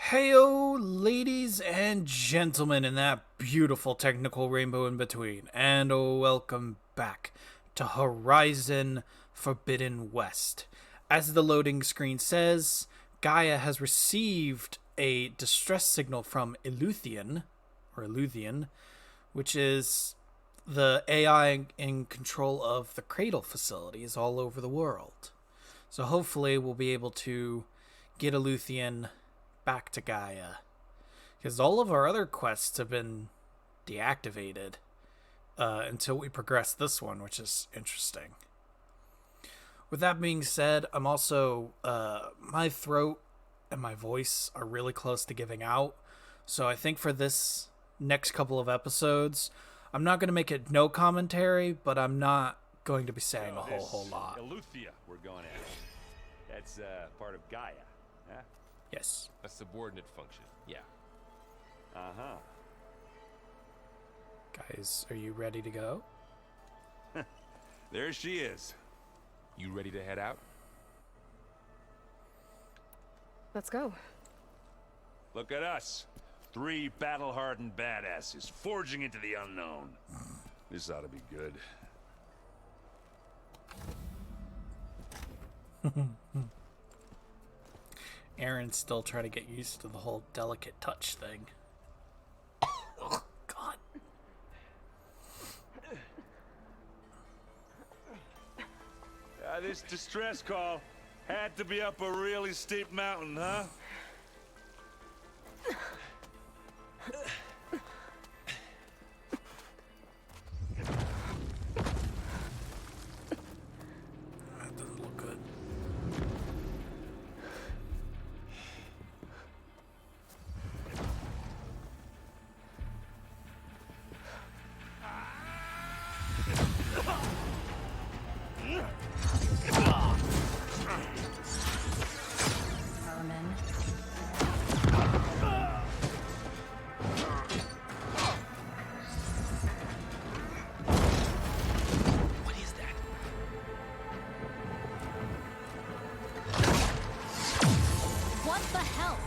Heyo, ladies and gentlemen, in that beautiful technical rainbow in between, and welcome back to Horizon Forbidden West. As the loading screen says, Gaia has received a distress signal from Eleuthian, which is the AI in control of the Cradle facilities all over the world. So hopefully we'll be able to get Eleuthian back to Gaia, because all of our other quests have been deactivated until we progress this one, which is interesting. With that being said, I'm also my throat and my voice are really close to giving out, so I think for this next couple of episodes I'm not going to make it no commentary, but I'm not going to be saying a whole lot. Eleuthia we're going at. That's part of Gaia, huh? Yes. A subordinate function, yeah. Uh-huh. Guys, are you ready to go? There she is. You ready to head out? Let's go. Look at us. 3 battle-hardened badasses forging into the unknown. This ought to be good. Aaron's still trying to get used to the whole delicate touch thing. Oh, God. This distress call had to be up a really steep mountain, huh? That doesn't look good. Herman. What is that? What the hell?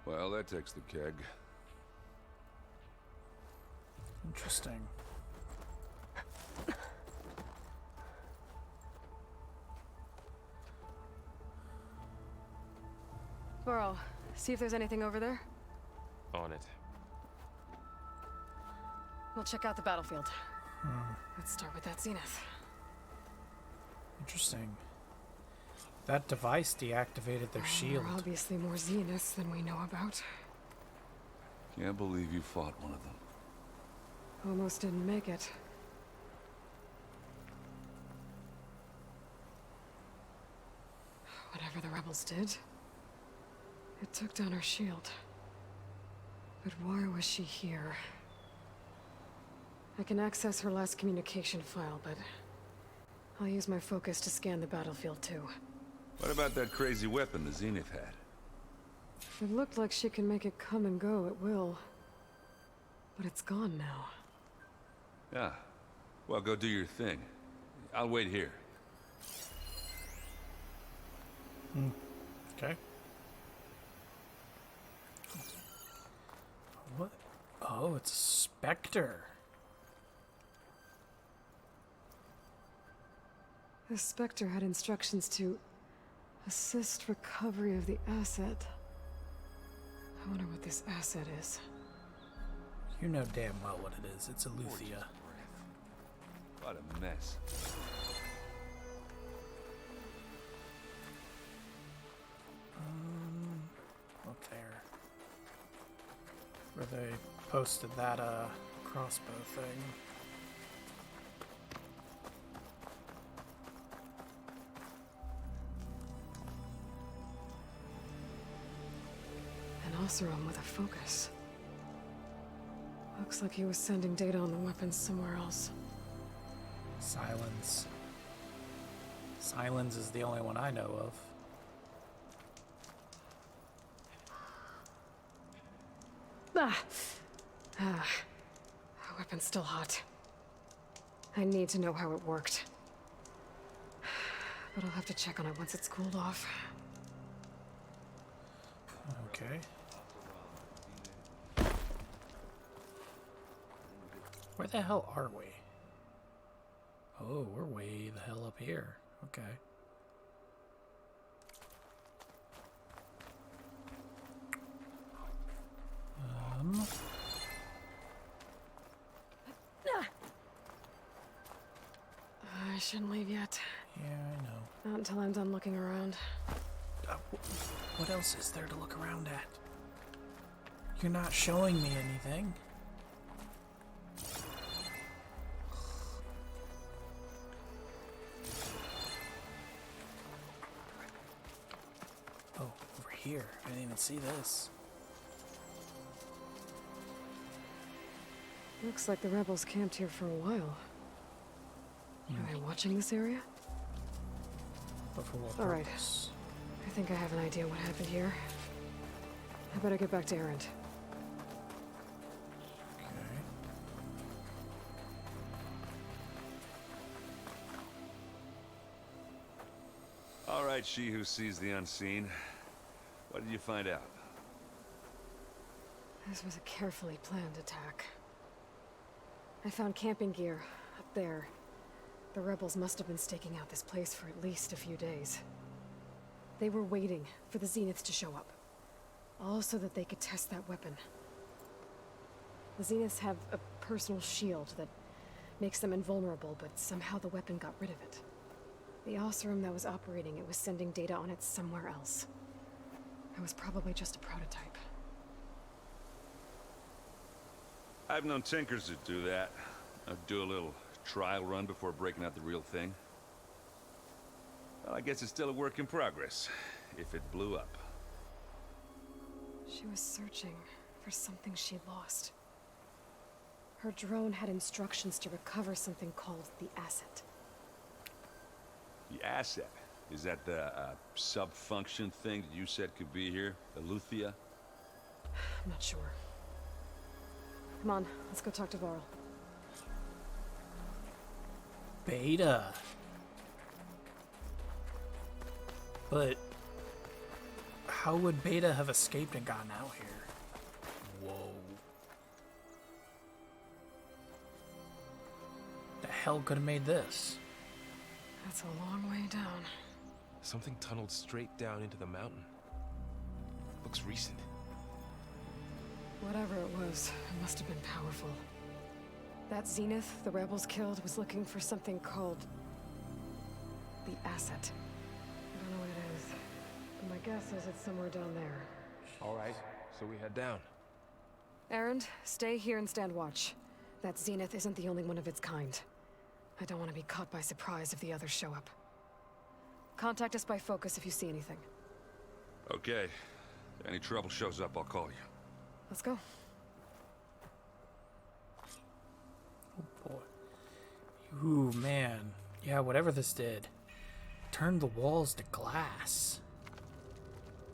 Well, that takes the keg. Interesting. Burrow, see if there's anything over there. On it. We'll check out the battlefield. Let's start with that zenith. Interesting. That device deactivated their shield. There are obviously more zeniths than we know about. Can't believe you fought one of them. Almost didn't make it. Whatever the rebels did, it took down our shield. But why was she here? I can access her last communication file, but I'll use my focus to scan the battlefield too. What about that crazy weapon the Zenith had? If it looked like she can make it come and go, it will. But it's gone now. Yeah. Well, go do your thing. I'll wait here. Okay. What? Oh, it's a Spectre. The Spectre had instructions to assist recovery of the asset. I wonder what this asset is. You know damn well what it is. It's Eleuthian. What a mess. Up there. Where they posted that crossbow thing. An Oseram with a focus. Looks like he was sending data on the weapons somewhere else. Silence. Silence is the only one I know of. Ah. Ah. The weapon's still hot. I need to know how it worked. But I'll have to check on it once it's cooled off. Okay. Where the hell are we? Oh, we're way the hell up here. Okay. I shouldn't leave yet. Yeah, I know. Not until I'm done looking around. What else is there to look around at? You're not showing me anything. Oh, over here. I didn't even see this. Looks like the rebels camped here for a while. Are they watching this area? But for what All right. purpose? I think I have an idea what happened here. I better get back to Erend. Okay. All right, she who sees the unseen. What did you find out? This was a carefully planned attack. I found camping gear up there. The rebels must have been staking out this place for at least a few days. They were waiting for the Zeniths to show up. All so that they could test that weapon. The Zeniths have a personal shield that makes them invulnerable, but somehow the weapon got rid of it. The Oseram that was operating it was sending data on it somewhere else. It was probably just a prototype. I've known tinkers that do that. I'd do a little trial run before breaking out the real thing. Well, I guess it's still a work in progress, if it blew up. She was searching for something she lost. Her drone had instructions to recover something called the Asset. The asset? Is that the sub-function thing that you said could be here? Eleuthia? I'm not sure. Come on, let's go talk to Varl. Beta. But how would Beta have escaped and gotten out here? Whoa. The hell could have made this? That's a long way down. Something tunneled straight down into the mountain. Looks recent. Whatever it was, it must have been powerful. That Zenith the rebels killed was looking for something called the Asset. I don't know what it is, but my guess is it's somewhere down there. All right, so we head down. Erend, stay here and stand watch. That Zenith isn't the only one of its kind. I don't want to be caught by surprise if the others show up. Contact us by focus if you see anything. Okay. If any trouble shows up, I'll call you. Let's go. Oh boy. Ooh, man. Yeah, whatever this did. Turned the walls to glass.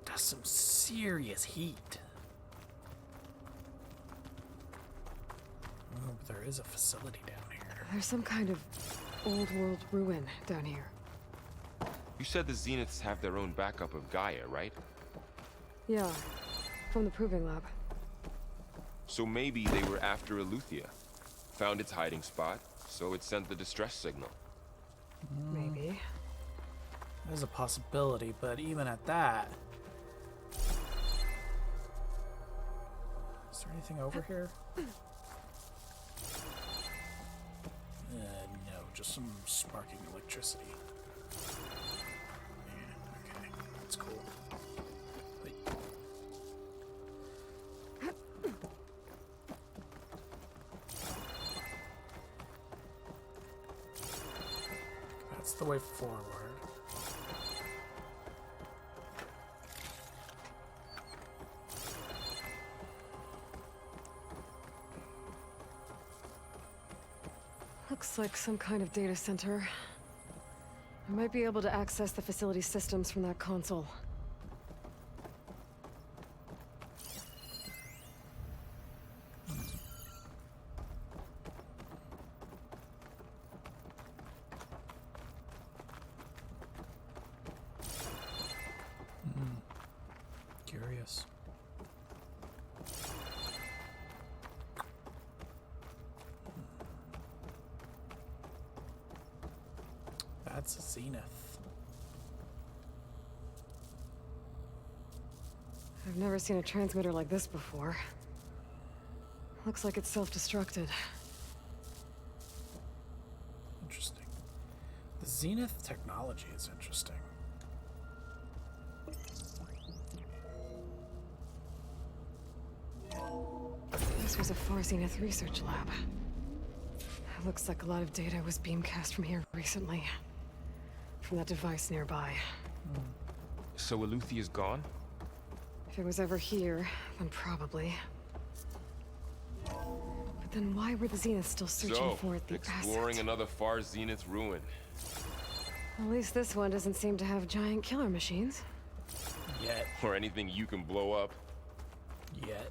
Does some serious heat. Oh, but there is a facility down here. There's some kind of old world ruin down here. You said the Zeniths have their own backup of Gaia, right? Yeah, from the Proving Lab. So maybe they were after Eleuthia. Found its hiding spot, so it sent the distress signal. Maybe. There's a possibility, but even at that... Is there anything over here? No, just some sparking electricity. Yeah, okay, that's cool. Wait. That's the way forward. Looks like some kind of data center. I might be able to access the facility systems from that console. curious. That's a Zenith. I've never seen a transmitter like this before. Looks like it's self-destructed. Interesting. The Zenith technology is interesting. This was a Far Zenith research lab. Looks like a lot of data was beamcast from here recently. From that device nearby. So Eleuthea's gone? If it was ever here, then probably. But then why were the Zeniths still searching So, for it, the exploring asset? another Far Zenith ruin. At least this one doesn't seem to have giant killer machines. Yet. Or anything you can blow up. Yet.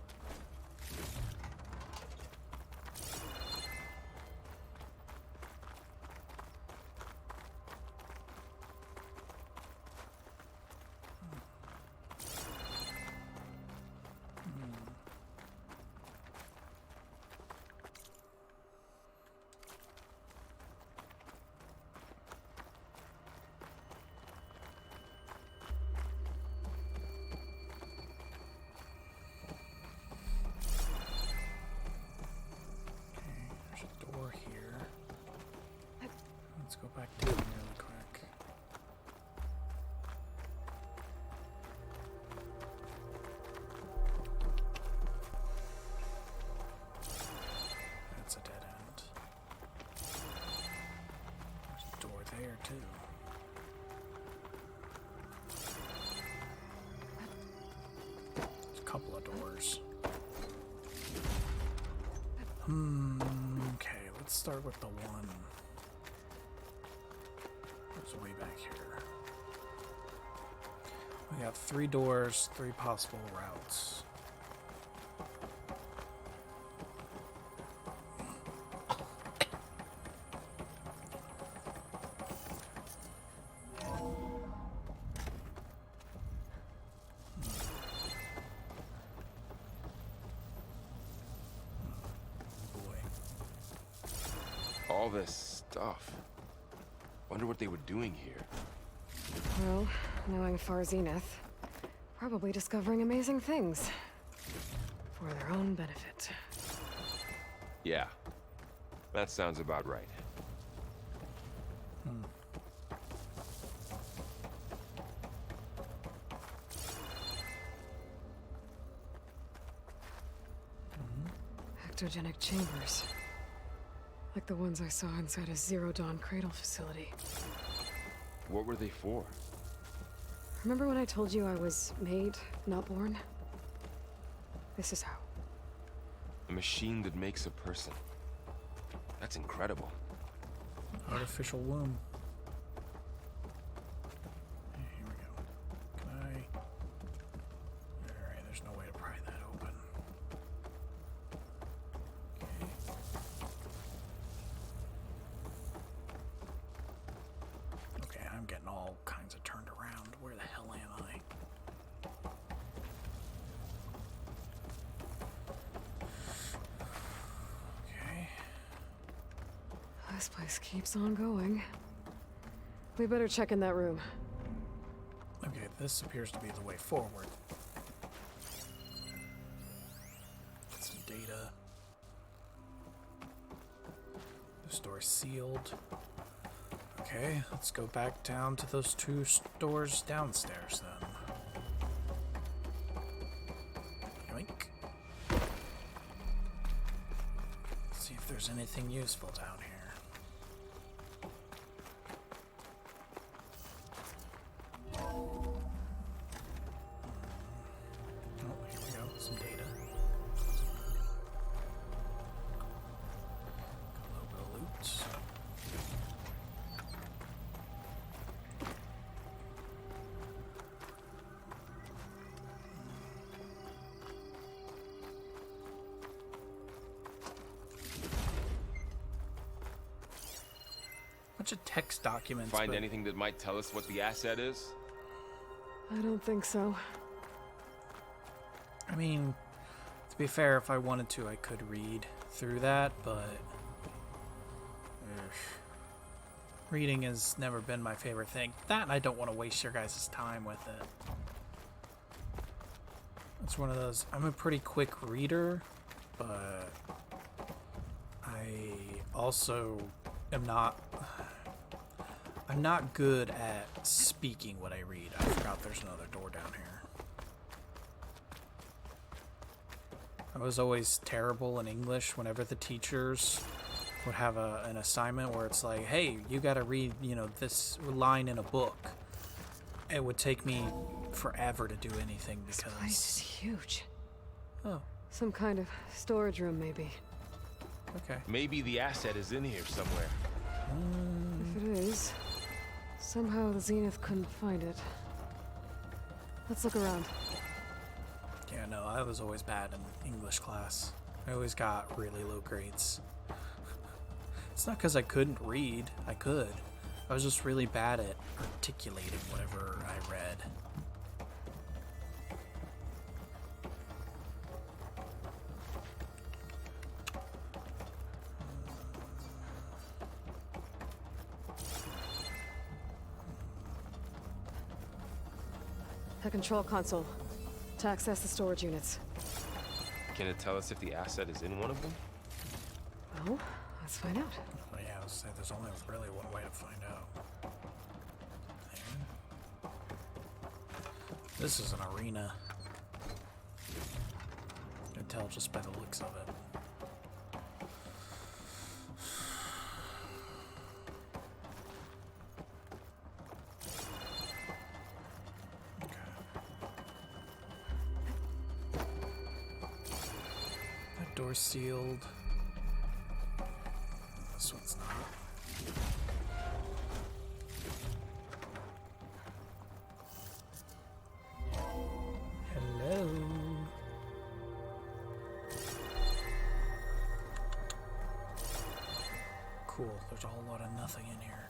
There's a door here. Let's go back down really quick. That's a dead end. There's a door there too. There's a couple of doors. Okay, let's start with the one. It's way back here. We got 3 doors, 3 possible routes. Boy. All this stuff. Wonder what they were doing here. Well, knowing Far Zenith, probably discovering amazing things. For their own benefit. Yeah. That sounds about right. Ectogenic chambers. Like the ones I saw inside a Zero Dawn cradle facility. What were they for? Remember when I told you I was made, not born? This is how. A machine that makes a person. That's incredible. Artificial womb. Here we go. Can I? Alright, there's no way to pry that open. Okay, I'm getting all kinds of turned around. Where the hell am I? Okay. This place keeps on going. We better check in that room. Okay, this appears to be the way forward. Get some data. This door's sealed. Okay, let's go back down to those 2 doors downstairs then. Yoink. Let's see if there's anything useful down here. Oh, here we go. Some data. Got a little bit of loot. Bunch of text documents. Find but anything that might tell us what the asset is? I don't think so. I mean, to be fair, if I wanted to, I could read through that, but ugh, reading has never been my favorite thing. That, and I don't want to waste your guys' time with it. It's one of those, I'm a pretty quick reader, but I also am not, I'm not good at speaking what I read. I forgot there's another door down here. I was always terrible in English whenever the teachers would have an assignment where it's like, hey, you gotta read, you know, this line in a book. It would take me forever to do anything because... This place is huge. Oh, Some kind of storage room, maybe. okay. Maybe the asset is in here somewhere. If it is, somehow the Zenith couldn't find it. Let's look around. Yeah, no, I was always bad in English class. I always got really low grades. It's not because I couldn't read. I could. I was just really bad at articulating whatever I read. The control console. To access the storage units. Can it tell us if the asset is in one of them? Well, let's find out. Well, yeah, I was saying there's only really one way to find out. There. This is an arena. You can tell just by the looks of it. Door sealed. This one's not. Hello. Cool. There's a whole lot of nothing in here.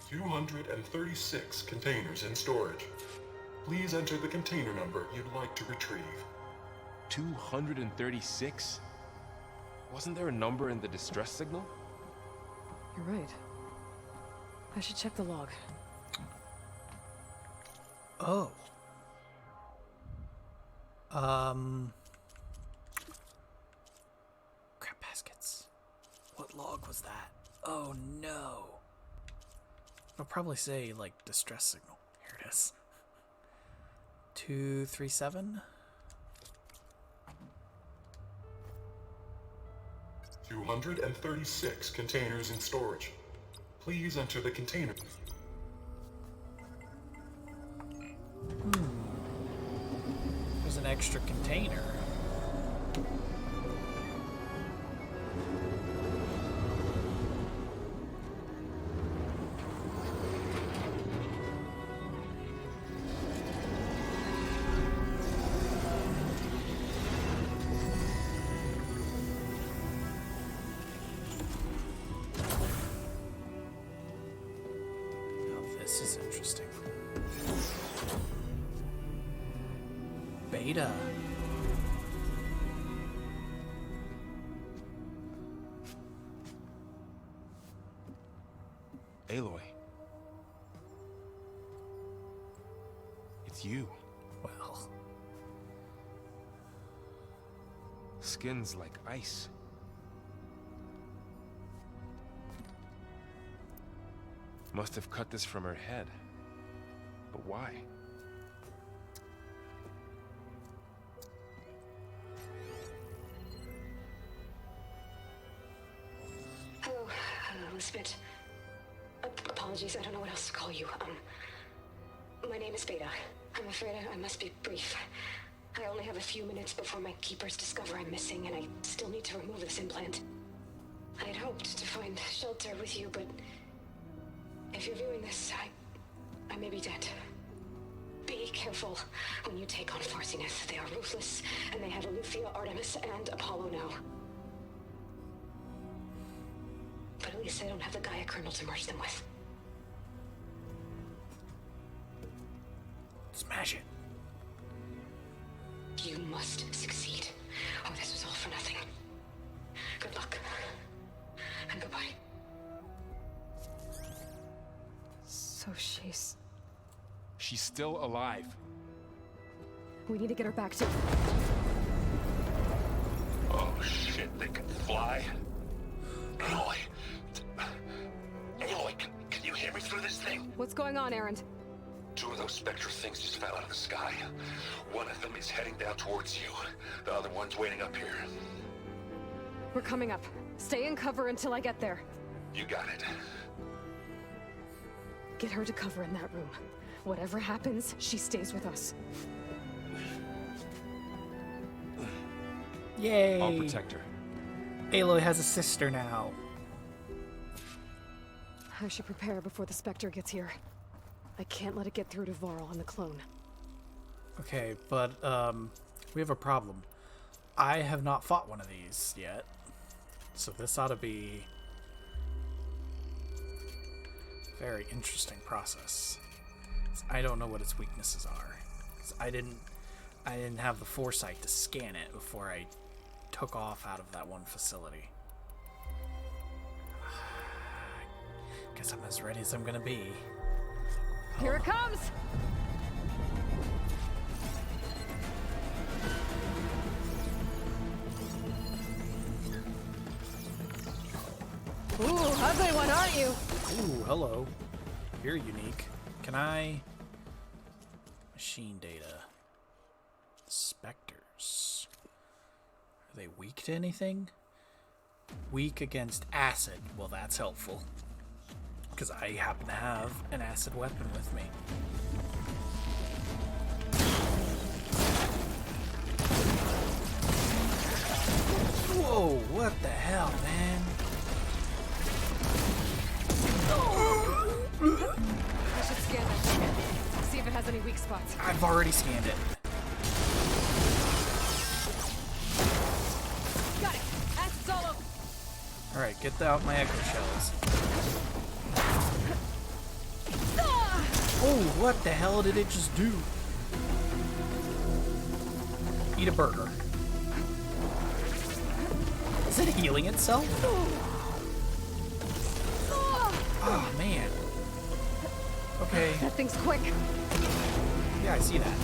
236 containers in storage. Please enter the container number you'd like to retrieve. 236? Wasn't there a number in the distress signal? You're right. I should check the log. Oh. Crap baskets. What log was that? Oh no. It'll probably say, like, distress signal. Here it is. 237? 236 containers in storage. Please enter the container. There's an extra container. This is interesting. Beta. Aloy. It's you. Well, Skin's like ice. Must have cut this from her head. But why? Hello, Elizabeth. Apologies, I don't know what else to call you. My name is Beta. I'm afraid I must be brief. I only have a few minutes before my keepers discover I'm missing, and I still need to remove this implant. I had hoped to find shelter with you, but if you're viewing this, I may be dead. Big careful when you take on Farsiness. They are ruthless, and they have Eleuthia, Artemis, and Apollo now. But at least they don't have the Gaia kernel to merge them with. Smash it. You must succeed, or this was all for nothing. Good luck. And goodbye. So she's... She's still alive. We need to get her back to... Oh shit, they can fly? Aloy! Aloy, can you hear me through this thing? What's going on, Erend? 2 of those Spectre things just fell out of the sky. One of them is heading down towards you. The other one's waiting up here. We're coming up. Stay in cover until I get there. You got it. Get her to cover in that room. Whatever happens, she stays with us. Yay! I'll protect her. Aloy has a sister now. I should prepare before the Spectre gets here. I can't let it get through to Varl and the clone. Okay, but we have a problem. I have not fought one of these yet, so this ought to be a very interesting process. 'Cause I don't know what its weaknesses are. 'Cause I didn't have the foresight to scan it before I took off out of that one facility. Guess I'm as ready as I'm gonna be. Here it comes! Ooh, ugly one, aren't you? Ooh, hello. You're unique. Can I... Machine data. Spectres. Are they weak to anything? Weak against acid. Well, that's helpful. Because I happen to have an acid weapon with me. Whoa, what the hell, man? I should scan that thing. See if it has any weak spots. I've already scanned it. Got it! Acid's all over! Alright, get out my echo shells. Oh, what the hell did it just do? Eat a burger. Is it healing itself? Oh, man. Okay. That thing's quick. Yeah, I see that.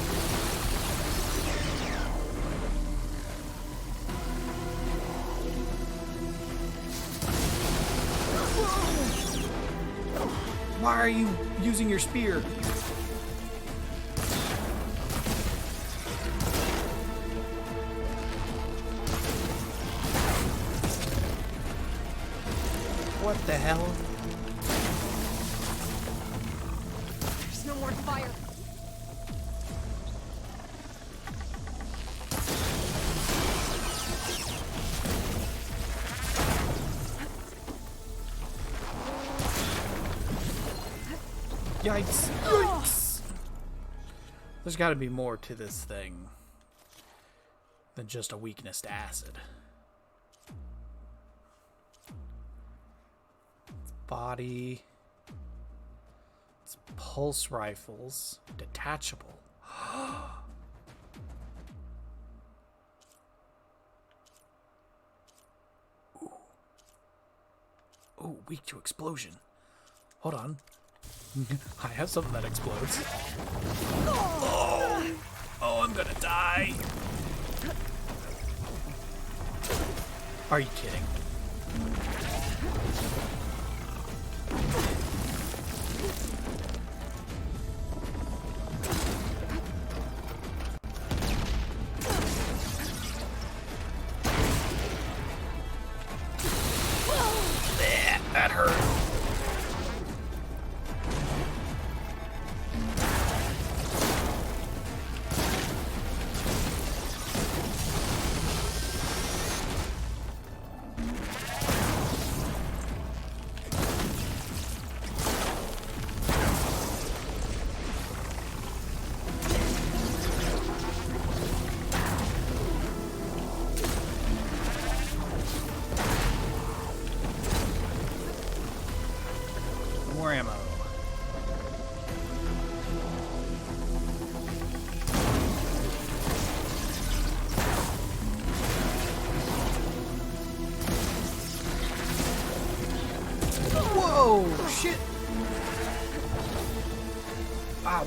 Why are you using your spear? What the hell? There's no more fire. Yikes. Yikes. There's got to be more to this thing than just a weakness to acid. Its body. Its pulse rifles. Detachable. Ooh. Ooh, weak to explosion. Hold on. I have something that explodes. Oh, I'm gonna die. Are you kidding? That hurt.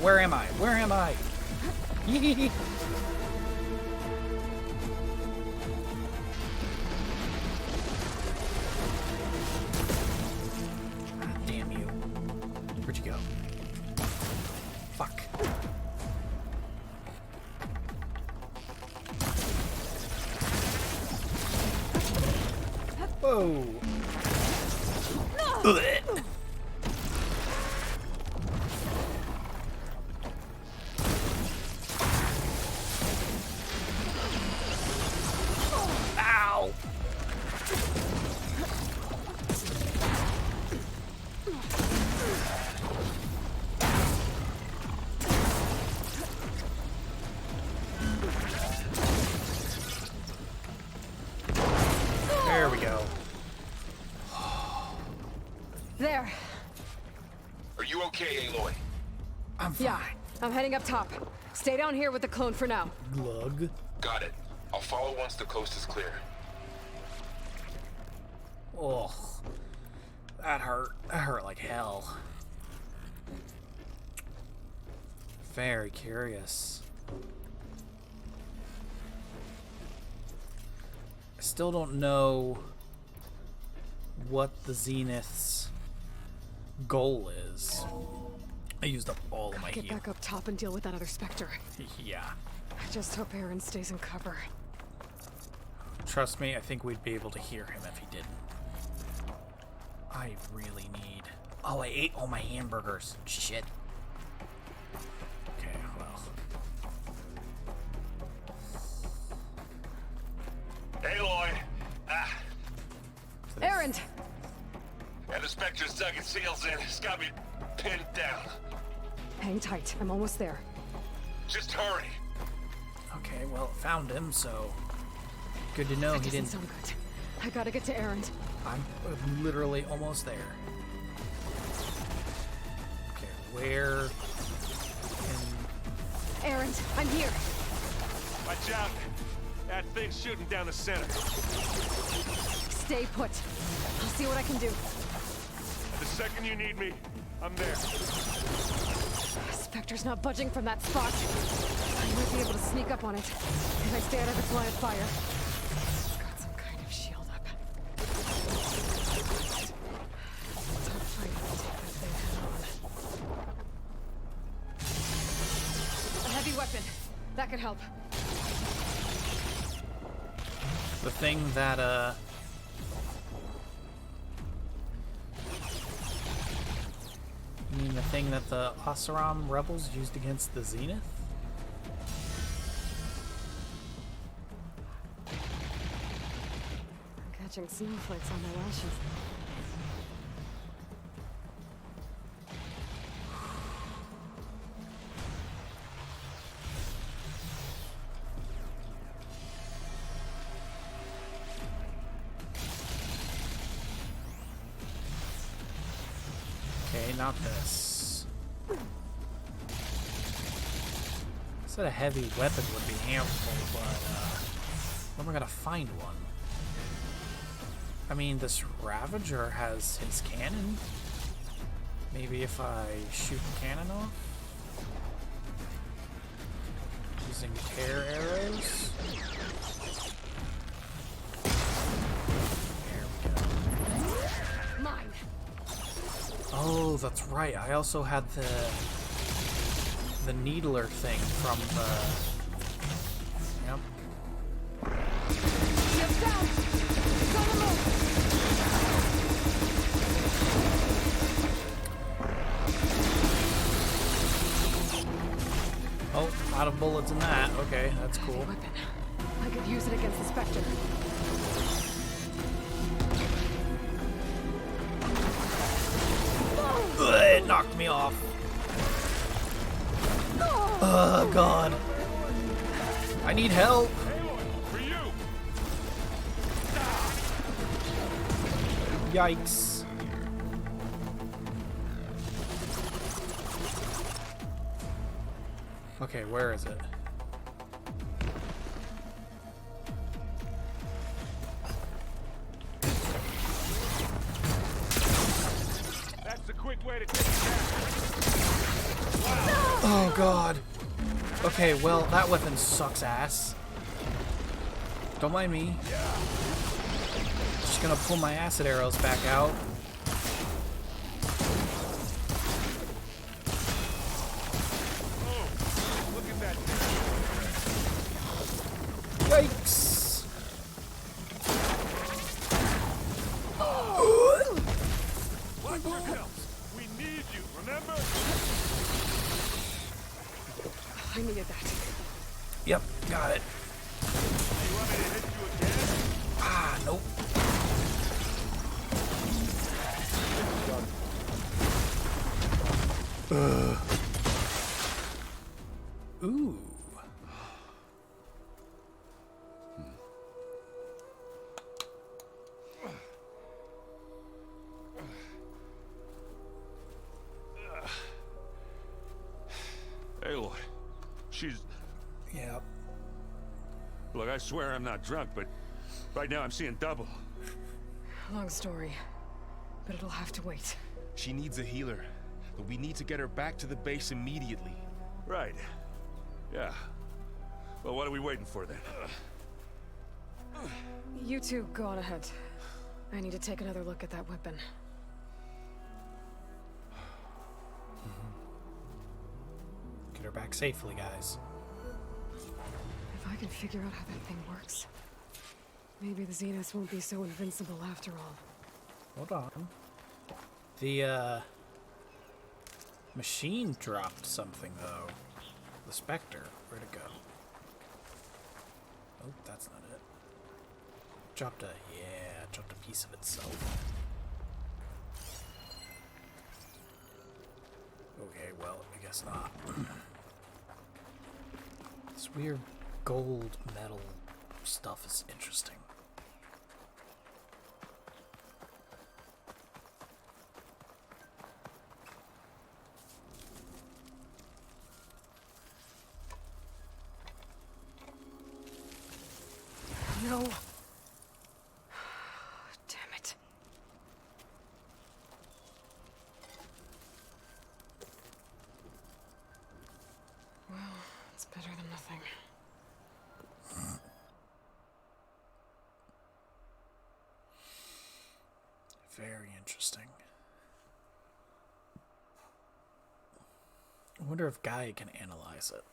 Where am I? Where am I? Ah, damn you. Where'd you go? Fuck. Whoa. Ugh. Ow. There we go. There. Are you okay, Aloy? I'm fine. Yeah, I'm heading up top. Stay down here with the clone for now. Glug. Got it. I'll follow once the coast is clear. Oh, that hurt. That hurt like hell. Very curious. I still don't know what the Zenith's goal is. I used up all of my Get heal. back up top and deal with that other Spectre. Yeah. I just hope Aaron stays in cover. Trust me, I think we'd be able to hear him if he didn't. I really need... Oh, I ate all my hamburgers. Shit. Okay, well... Aloy! Ah, Aaron! and the Spectre's dug its heels in. It's got me pinned down. Hang tight. I'm almost there. Just hurry. Okay, well, found him, so... Good to know That he doesn't didn't... sound good. I gotta get to Aaron. I'm literally almost there. Okay, where... Aaron, I'm here. Watch out! That thing's shooting down the center. Stay put. I'll see what I can do. The second you need me, I'm there. Spectre's not budging from that spot. I might be able to sneak up on it if I stay out of its line of fire. Got some kind of shield up. Tough fight to take that thing head on. A heavy weapon. That could help. The thing that, You mean the thing that the Oseram rebels used against the Zenith? I'm catching snowflakes on my lashes. Okay, not this. Said a heavy weapon would be helpful, but when am I gonna find one? I mean, this Ravager has his cannon. Maybe if I shoot the cannon off? Using tear arrows? There we go. Mine. Oh, that's right. I also had the needler thing from the... Yep. Shields down. It's on the move. Oh, out of bullets in that. Okay, that's cool. Weapon. I could use it against the Spectre. Ugh, it knocked me off. Oh, God. I need help. For you! Yikes. Okay, where is it? That's the quick way to take it down. Oh god. Okay, well, that weapon sucks ass. Don't mind me. Just gonna pull my acid arrows back out. Look at that. Yikes! Watch your health. We need you, remember? I needed that. Yep, got it. You want me to hit you again? Ah, nope. Ooh. Aloy, she's... Yep. Look, I swear I'm not drunk, but right now I'm seeing double. Long story, but it'll have to wait. She needs a healer, but we need to get her back to the base immediately. Right. Yeah. Well, what are we waiting for then? You two go on ahead. I need to take another look at that weapon. Get her back safely, guys. If I can figure out how that thing works, maybe the Zeniths won't be so invincible after all. Hold on. The, machine dropped something, though. The Spectre. Where'd it go? Oh, that's not it. Dropped a piece of itself. Okay, well, I guess not. This weird gold metal stuff is interesting. No. Damn it. Well, it's better than nothing. Very interesting. I wonder if Gaia can analyze it.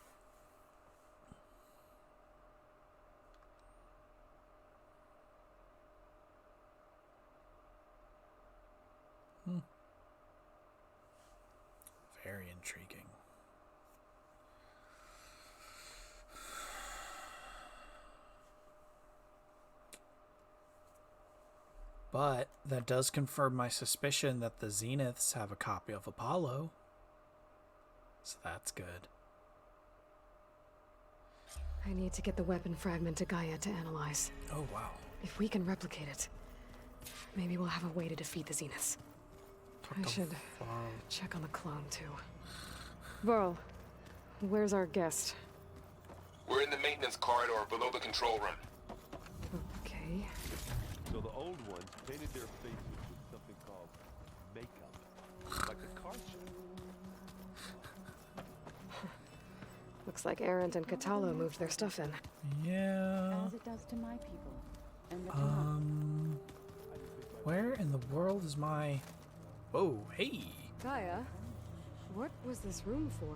Very intriguing. But that does confirm my suspicion that the Zeniths have a copy of Apollo. So that's good. I need to get the weapon fragment to Gaia to analyze. Oh, wow. If we can replicate it, maybe we'll have a way to defeat the Zeniths. I should check on the clone, too. Varl, where's our guest? We're in the maintenance corridor below the control room. Okay. So the old ones painted their faces with something called makeup, like a card show. Looks like Erend and Katalo moved their stuff in. Yeah. As it does to my people. And the Where in the world is my... Whoa, hey. Gaia, what was this room for?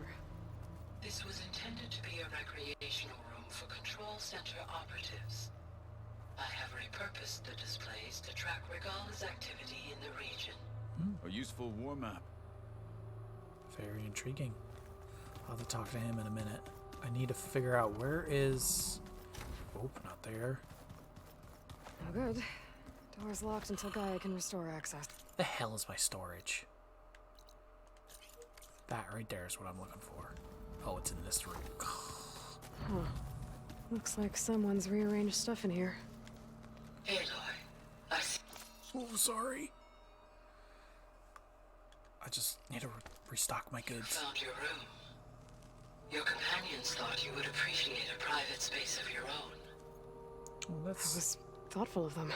This was intended to be a recreational room for Control Center operatives. I have repurposed the displays to track Regala's activity in the region. A useful war map. Very intriguing. I'll have to talk to him in a minute. I need to figure out where is... Oh, not there. Oh, good. Door's locked until Gaia can restore access. The hell is my storage? That right there is what I'm looking for. Oh, it's in this room. Huh. Looks like someone's rearranged stuff in here. Aloy, I see. Oh, sorry. I just need to restock my goods. Found your room. Your companions thought you would appreciate a private space of your own. Oh, That was thoughtful of them.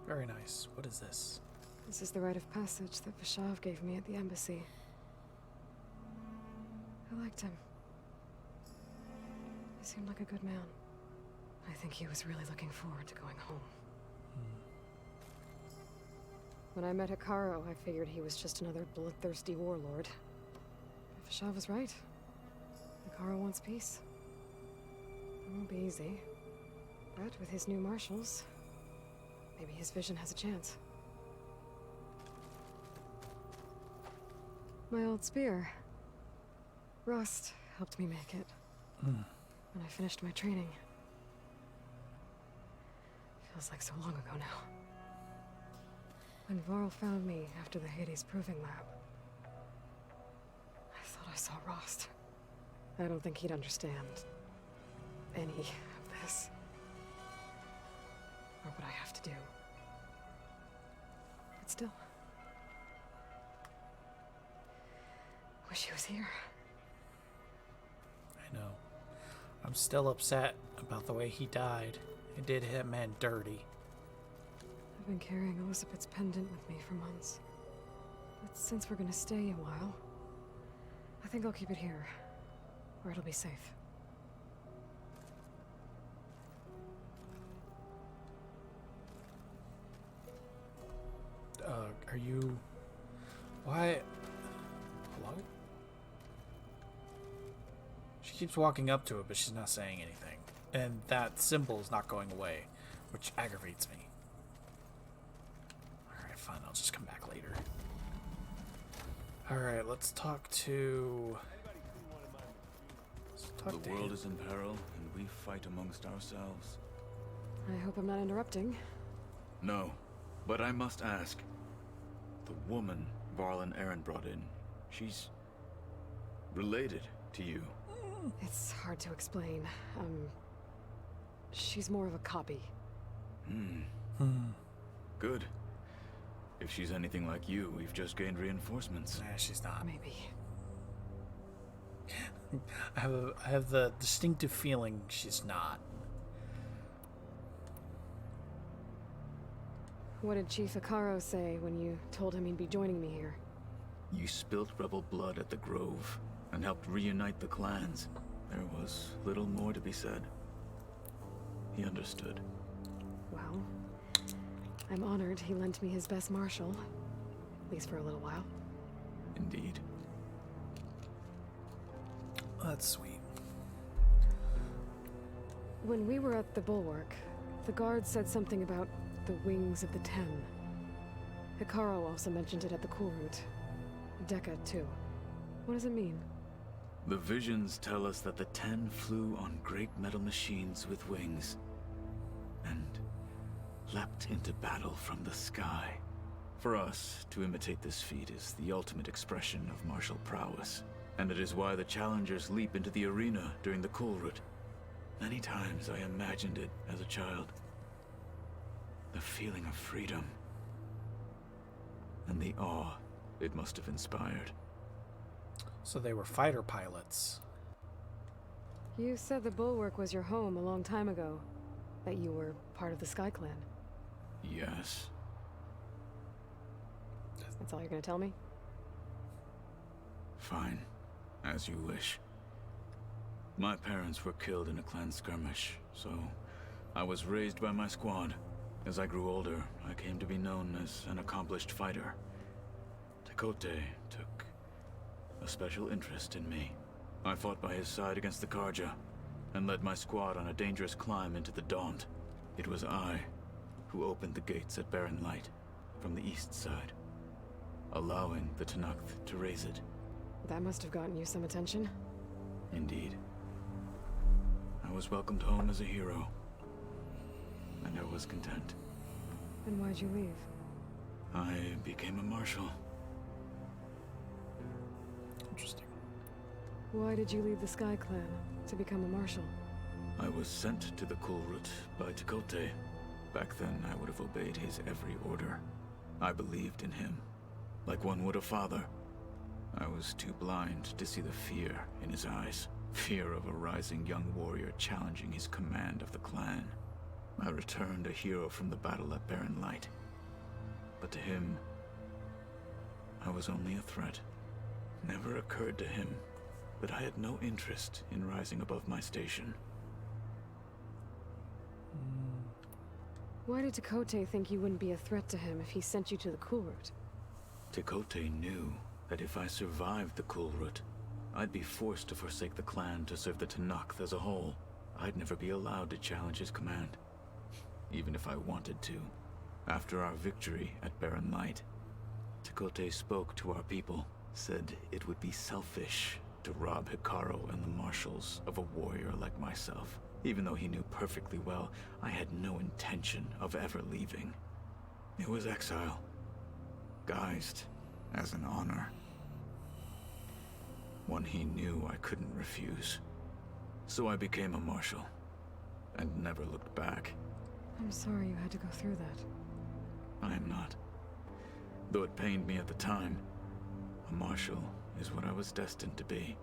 very nice. What is this? This is the rite of passage that Vashav gave me at the embassy. I liked him. He seemed like a good man. I think he was really looking forward to going home. When I met Hekarro, I figured he was just another bloodthirsty warlord. But Vashav was right. Hekarro wants peace. It won't be easy. But with his new marshals, maybe his vision has a chance. My old spear. Rust helped me make it. When I finished my training. Feels like so long ago now. When Varl found me after the Hades Proving Lab, I thought I saw Rost. I don't think he'd understand any of this. Or what I have to do. But still. Wish he was here. I know. I'm still upset about the way he died. It did him in dirty. I've been carrying Elizabeth's pendant with me for months. But since we're gonna stay a while, I think I'll keep it here, where it'll be safe. Are you... Why... Hello? She keeps walking up to it, but she's not saying anything. And that symbol is not going away, which aggravates me. Alright, fine, I'll just come back later. Alright, let's talk to... The world is in peril, and we fight amongst ourselves. I hope I'm not interrupting. No, but I must ask. The woman Varl and Aaron brought in, she's... related to you. It's hard to explain. She's more of a copy. Good. If she's anything like you, we've just gained reinforcements. Nah, she's not. Maybe. I have the distinctive feeling she's not. What did Chief Hekarro say when you told him he'd be joining me here? You spilt rebel blood at the Grove and helped reunite the clans. There was little more to be said. He understood. Well, I'm honored he lent me his best marshal, at least for a little while. Indeed. That's sweet. When we were at the Bulwark, the guard said something about the Wings of the Ten. Hekarro also mentioned it at the Cool Route. Dekka, too. What does it mean? The visions tell us that the Ten flew on great metal machines with wings and leapt into battle from the sky. For us, to imitate this feat is the ultimate expression of martial prowess, and it is why the challengers leap into the arena during the Cool Route. Many times I imagined it as a child. The feeling of freedom and the awe it must have inspired. So they were fighter pilots. You said the Bulwark was your home a long time ago. That you were part of the Sky Clan. Yes. That's all you're gonna tell me? Fine. As you wish. My parents were killed in a clan skirmish, so I was raised by my squad. As I grew older, I came to be known as an accomplished fighter. Tekote took a special interest in me. I fought by his side against the Carja, and led my squad on a dangerous climb into the Daunt. It was I who opened the gates at Barren Light from the east side, allowing the Tenakth to raise it. That must have gotten you some attention. Indeed. I was welcomed home as a hero, and I was content. And why'd you leave? I became a marshal. Interesting. Why did you leave the Sky Clan to become a marshal? I was sent to the Cool Route by Tekote. Back then, I would have obeyed his every order. I believed in him, like one would a father. I was too blind to see the fear in his eyes. Fear of a rising young warrior challenging his command of the clan. I returned a hero from the battle at Barren Light. But to him, I was only a threat. Never occurred to him that I had no interest in rising above my station. Why did Tekote think you wouldn't be a threat to him if he sent you to the Kulrut? Tekote knew that if I survived the Kulrut, I'd be forced to forsake the clan to serve the Tenakth as a whole. I'd never be allowed to challenge his command, even if I wanted to. After our victory at Barren Light, Tekote spoke to our people, said it would be selfish to rob Hikaru and the marshals of a warrior like myself, even though he knew perfectly well I had no intention of ever leaving. It was exile, guised as an honor. One he knew I couldn't refuse. So I became a marshal, and never looked back. I'm sorry you had to go through that. I am not. Though it pained me at the time, a marshal is what I was destined to be.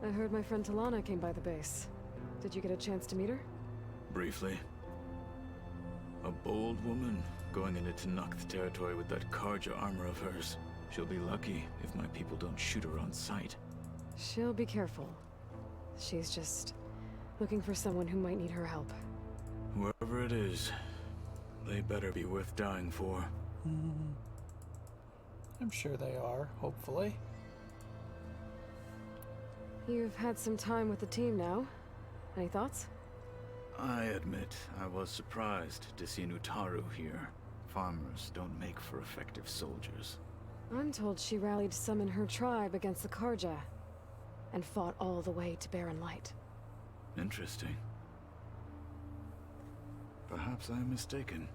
I heard my friend Talana came by the base. Did you get a chance to meet her? Briefly. A bold woman going into Tenakth territory with that Karja armor of hers. She'll be lucky if my people don't shoot her on sight. She'll be careful. She's just looking for someone who might need her help. Whoever it is, they better be worth dying for. I'm sure they are, hopefully. You've had some time with the team now. Any thoughts? I admit I was surprised to see Nutaru here. Farmers don't make for effective soldiers. I'm told she rallied some in her tribe against the Karja, and fought all the way to Barren Light. Interesting. Perhaps I am mistaken.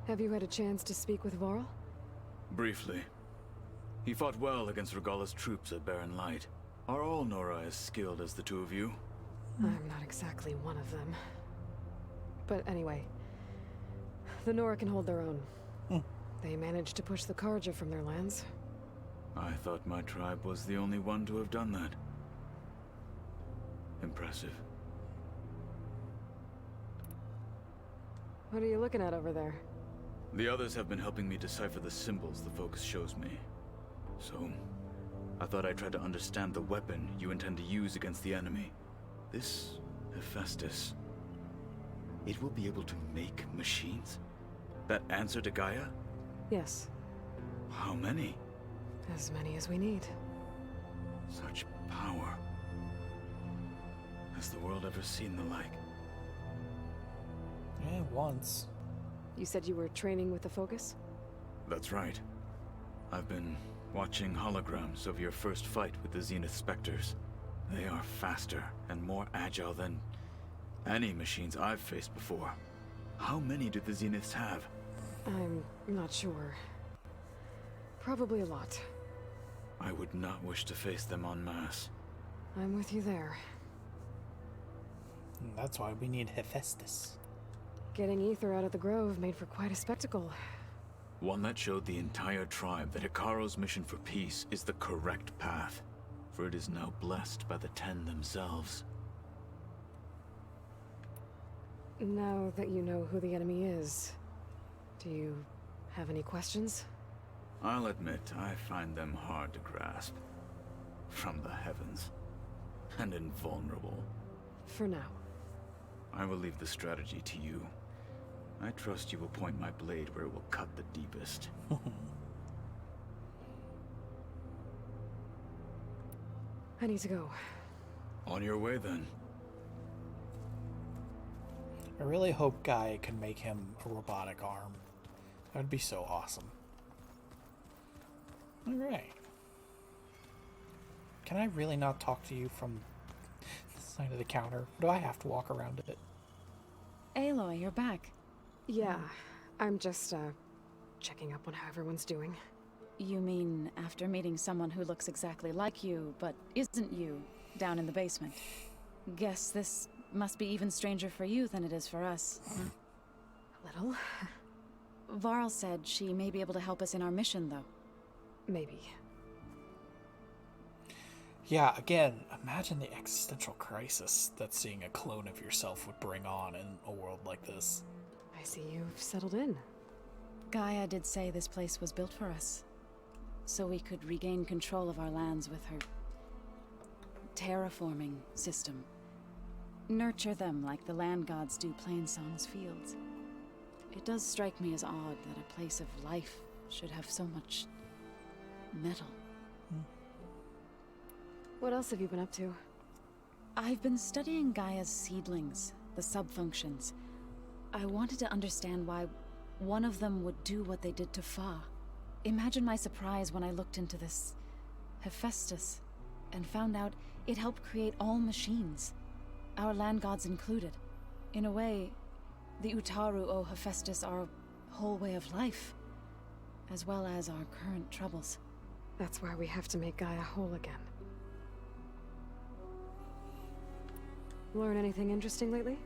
Have you had a chance to speak with Varl? Briefly. He fought well against Regalla's troops at Barren Light. Are all Nora as skilled as the two of you? I'm not exactly one of them. But anyway, the Nora can hold their own. They managed to push the Karja from their lands. I thought my tribe was the only one to have done that. Impressive. What are you looking at over there? The others have been helping me decipher the symbols the Focus shows me. So, I thought I'd try to understand the weapon you intend to use against the enemy. This Hephaestus. It will be able to make machines? That answer to Gaia? Yes. How many? As many as we need. Such power. Has the world ever seen the like? Yeah, once. You said you were training with the Focus? That's right. I've been watching holograms of your first fight with the Zenith Spectres. They are faster and more agile than any machines I've faced before. How many do the Zeniths have? I'm not sure. Probably a lot. I would not wish to face them en masse. I'm with you there. And that's why we need Hephaestus. Getting Ether out of the Grove made for quite a spectacle. One that showed the entire tribe that Hikaru's mission for peace is the correct path, for it is now blessed by the Ten themselves. Now that you know who the enemy is, do you have any questions? I'll admit, I find them hard to grasp. From the heavens. And invulnerable. For now. I will leave the strategy to you. I trust you will point my blade where it will cut the deepest. I need to go. On your way, then. I really hope Gaia can make him a robotic arm. That would be so awesome. Alright. Can I really not talk to you from the side of the counter? Do I have to walk around it? Aloy, you're back. Yeah, I'm just, checking up on how everyone's doing. You mean after meeting someone who looks exactly like you, but isn't you, down in the basement? Guess this must be even stranger for you than it is for us. A little. Varl said she may be able to help us in our mission, though. Maybe. Yeah, again, imagine the existential crisis that seeing a clone of yourself would bring on in a world like this. I see you've settled in. Gaia did say this place was built for us, so we could regain control of our lands with her terraforming system. Nurture them like the land gods do Plainsong's fields. It does strike me as odd that a place of life should have so much metal. What else have you been up to? I've been studying Gaia's seedlings, the subfunctions. I wanted to understand why one of them would do what they did to Fa. Imagine my surprise when I looked into this Hephaestus and found out it helped create all machines, our land gods included. In a way, the Utaru owe Hephaestus our whole way of life, as well as our current troubles. That's why we have to make Gaia whole again. Learn anything interesting lately?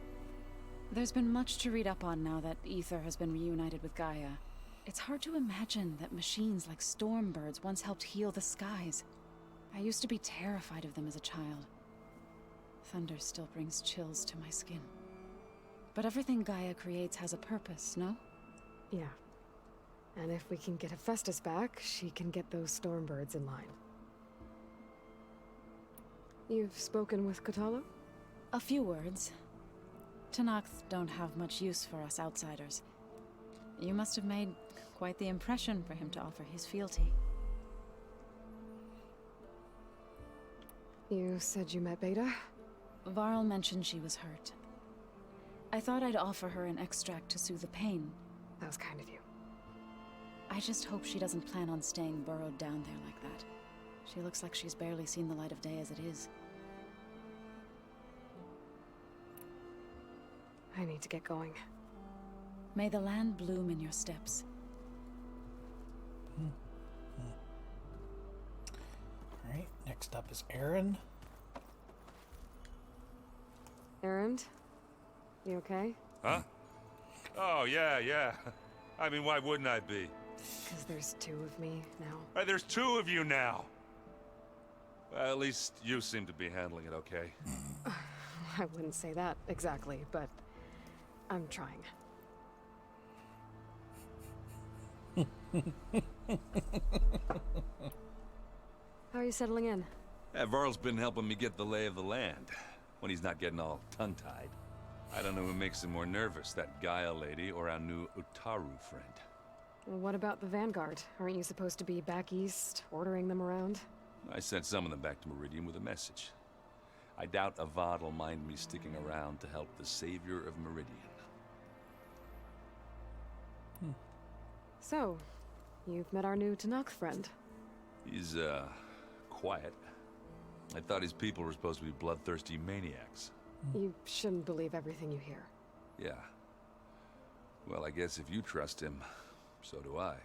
There's been much to read up on now that Aether has been reunited with Gaia. It's hard to imagine that machines like Stormbirds once helped heal the skies. I used to be terrified of them as a child. Thunder still brings chills to my skin. But everything Gaia creates has a purpose, no? Yeah. And if we can get Hephaestus back, she can get those Stormbirds in line. You've spoken with Kotallo? A few words. Tenakth don't have much use for us outsiders. You must have made quite the impression for him to offer his fealty. You said you met Beta? Varl mentioned she was hurt. I thought I'd offer her an extract to soothe the pain. That was kind of you. I just hope she doesn't plan on staying burrowed down there like that. She looks like she's barely seen the light of day as it is. I need to get going. May the land bloom in your steps. Alright, next up is Aaron. Erend? You okay? Huh? Oh, yeah. I mean, why wouldn't I be? Because there's two of me now. There's two of you now! Well, at least you seem to be handling it okay. I wouldn't say that exactly, but I'm trying. How are you settling in? Varl's been helping me get the lay of the land, when he's not getting all tongue-tied. I don't know who makes him more nervous, that Gaia lady or our new Utaru friend. Well, what about the Vanguard? Aren't you supposed to be back east, ordering them around? I sent some of them back to Meridian with a message. I doubt Avad will mind me sticking around to help the savior of Meridian. So, you've met our new Tenakth friend. He's, quiet. I thought his people were supposed to be bloodthirsty maniacs. You shouldn't believe everything you hear. Yeah. Well, I guess if you trust him, so do I.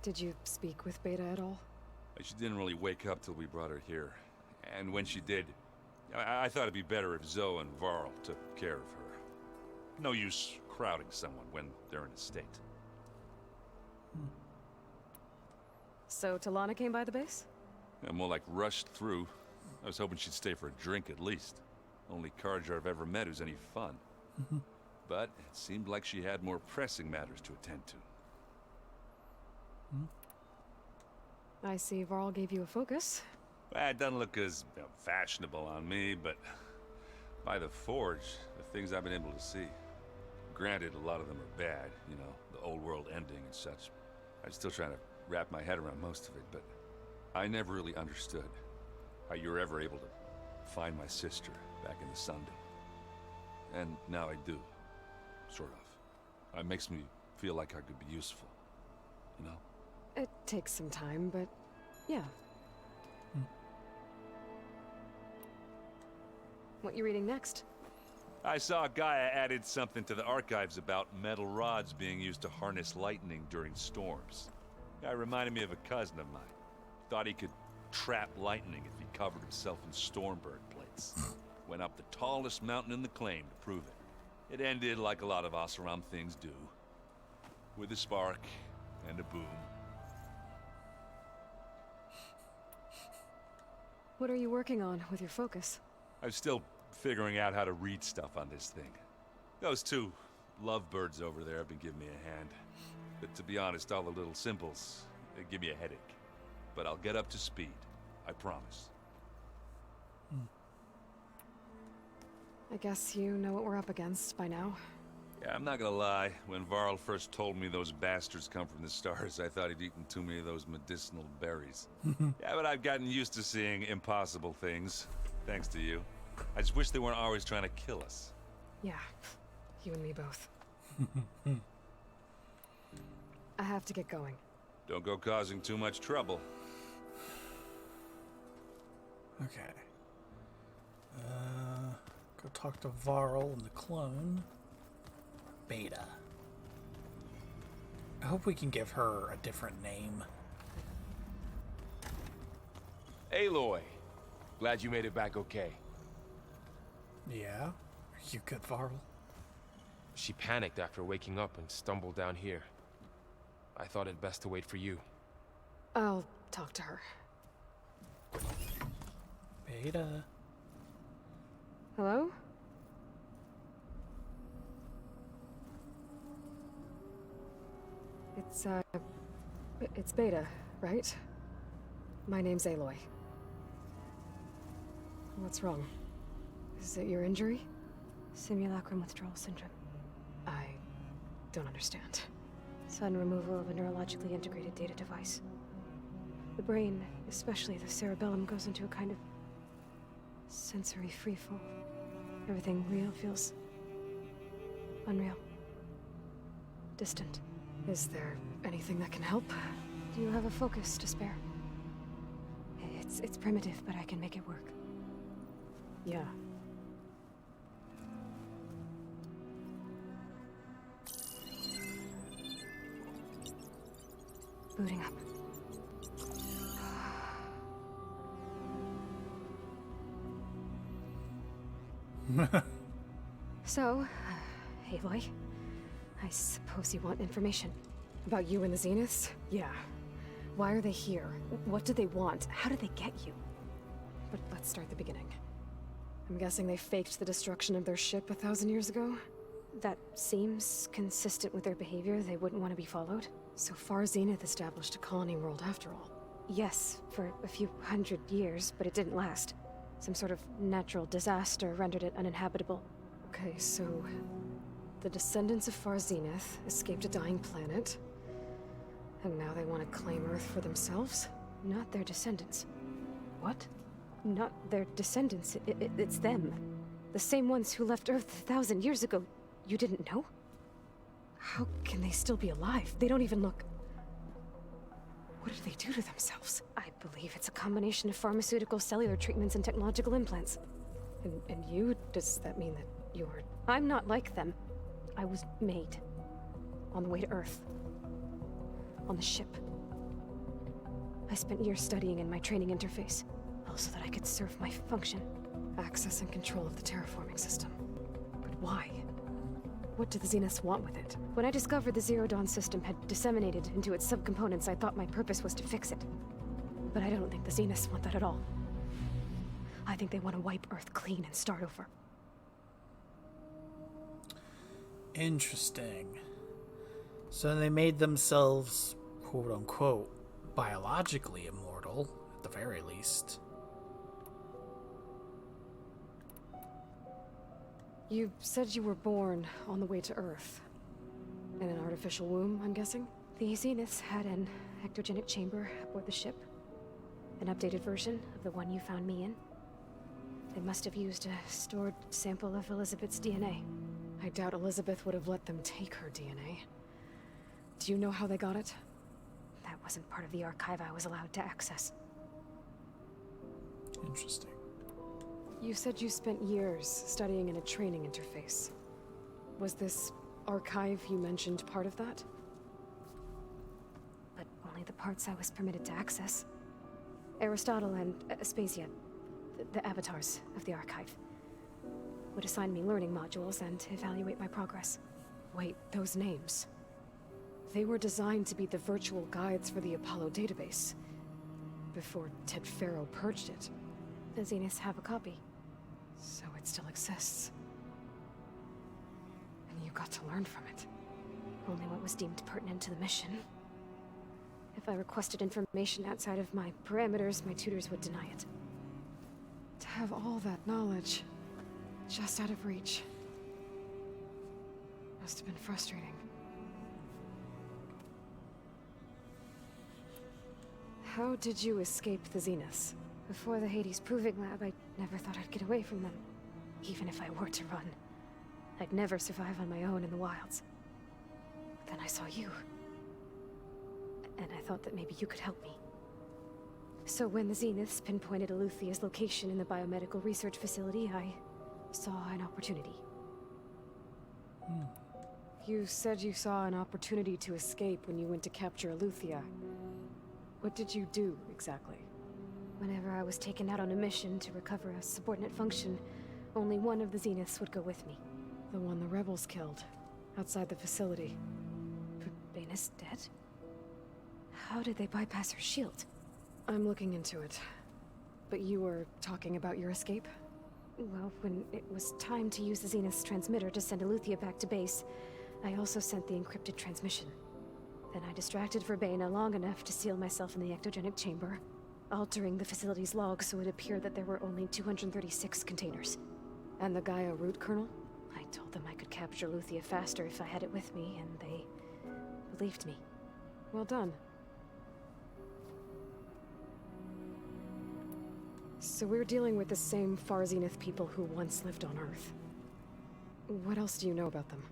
Did you speak with Beta at all? She didn't really wake up till we brought her here. And when she did, I thought it'd be better if Zoe and Varl took care of her. No use crowding someone when they're in a state. So Talana came by the base? Yeah, more like rushed through. I was hoping she'd stay for a drink at least. Only Carja I've ever met who's any fun. But it seemed like she had more pressing matters to attend to. I see Varl gave you a focus. Well, it doesn't look as fashionable on me, but by the Forge, the things I've been able to see. Granted, a lot of them are bad, you know, the old world ending and such. I'm still trying to wrap my head around most of it, but I never really understood how you were ever able to find my sister back in the Sunday. And now I do, sort of. It makes me feel like I could be useful, you know? It takes some time, but yeah. What you reading next? I saw Gaia added something to the archives about metal rods being used to harness lightning during storms. Guy reminded me of a cousin of mine. Thought he could trap lightning if he covered himself in Stormbird plates. Went up the tallest mountain in the claim to prove it. It ended like a lot of Oseram things do. With a spark and a boom. What are you working on with your focus? I'm still figuring out how to read stuff on this thing. Those two lovebirds over there have been giving me a hand. But to be honest, all the little symbols, they give me a headache. But I'll get up to speed. I promise. I guess you know what we're up against by now. Yeah, I'm not gonna lie. When Varl first told me those bastards come from the stars, I thought he'd eaten too many of those medicinal berries. Yeah, but I've gotten used to seeing impossible things, thanks to you. I just wish they weren't always trying to kill us. Yeah, you and me both. I have to get going. Don't go causing too much trouble. Okay. Go talk to Varl and the clone. Beta. I hope we can give her a different name. Aloy, glad you made it back okay. Yeah? Are you good, Varl? She panicked after waking up and stumbled down here. I thought it best to wait for you. I'll talk to her. Beta. Hello? It's Beta, right? My name's Aloy. What's wrong? Is it your injury? Simulacrum withdrawal syndrome. I don't understand. Sudden removal of a neurologically integrated data device. The brain, especially the cerebellum, goes into a kind of sensory freefall. Everything real feels unreal. Distant. Is there anything that can help? Do you have a focus to spare? It's primitive, but I can make it work. Yeah. Booting up. So, Aloy, I suppose you want information. About you and the Zeniths? Yeah. Why are they here? What do they want? How did they get you? But let's start the beginning. I'm guessing they faked the destruction of their ship 1,000 years ago? That seems consistent with their behavior. They wouldn't want to be followed. So far, Zenith established a colony world after all. Yes, for a few hundred years, but it didn't last. Some sort of natural disaster rendered it uninhabitable. Okay, so the descendants of Far Zenith escaped a dying planet, and now they want to claim Earth for themselves? Not their descendants. What? Not their descendants. It's them. The same ones who left Earth 1,000 years ago. You didn't know? How can they still be alive? They don't even look... What did they do to themselves? I believe it's a combination of pharmaceutical, cellular treatments, and technological implants. And you? Does that mean that you're... I'm not like them. I was made. On the way to Earth. On the ship. I spent years studying in my training interface, all so that I could serve my function. Access and control of the terraforming system. But why? What do the Zeniths want with it? When I discovered the Zero Dawn system had disseminated into its subcomponents, I thought my purpose was to fix it. But I don't think the Zeniths want that at all. I think they want to wipe Earth clean and start over. Interesting. So they made themselves, quote-unquote, biologically immortal, at the very least. You said you were born on the way to Earth. In an artificial womb, I'm guessing? The Zeniths had an ectogenic chamber aboard the ship. An updated version of the one you found me in. They must have used a stored sample of Elizabeth's DNA. I doubt Elizabeth would have let them take her DNA. Do you know how they got it? That wasn't part of the archive I was allowed to access. Interesting. You said you spent years studying in a training interface. Was this archive you mentioned part of that? But only the parts I was permitted to access. Aristotle and Aspasia, the avatars of the archive, would assign me learning modules and evaluate my progress. Wait, those names. They were designed to be the virtual guides for the Apollo database, before Ted Faro purged it. The Zeniths have a copy. So it still exists. And you got to learn from it. Only what was deemed pertinent to the mission. If I requested information outside of my parameters, my tutors would deny it. To have all that knowledge, just out of reach, must have been frustrating. How did you escape the Zeniths? Before the Hades Proving Lab, I never thought I'd get away from them. Even if I were to run, I'd never survive on my own in the wilds. Then I saw you. And I thought that maybe you could help me. So when the Zeniths pinpointed Eluthia's location in the biomedical research facility, I saw an opportunity. You said you saw an opportunity to escape when you went to capture Eluthia. What did you do, exactly? Whenever I was taken out on a mission to recover a subordinate function, only one of the Zeniths would go with me. The one the rebels killed, outside the facility. But Baina's dead? How did they bypass her shield? I'm looking into it. But you were talking about your escape? Well, when it was time to use the Zenith's transmitter to send Eluthia back to base, I also sent the encrypted transmission. Then I distracted Verbena long enough to seal myself in the ectogenic chamber, altering the facility's log so it appeared that there were only 236 containers. And the Gaia root kernel? I told them I could capture Eluthia faster if I had it with me, and they believed me. Well done. So we're dealing with the same Far Zenith people who once lived on Earth. What else do you know about them?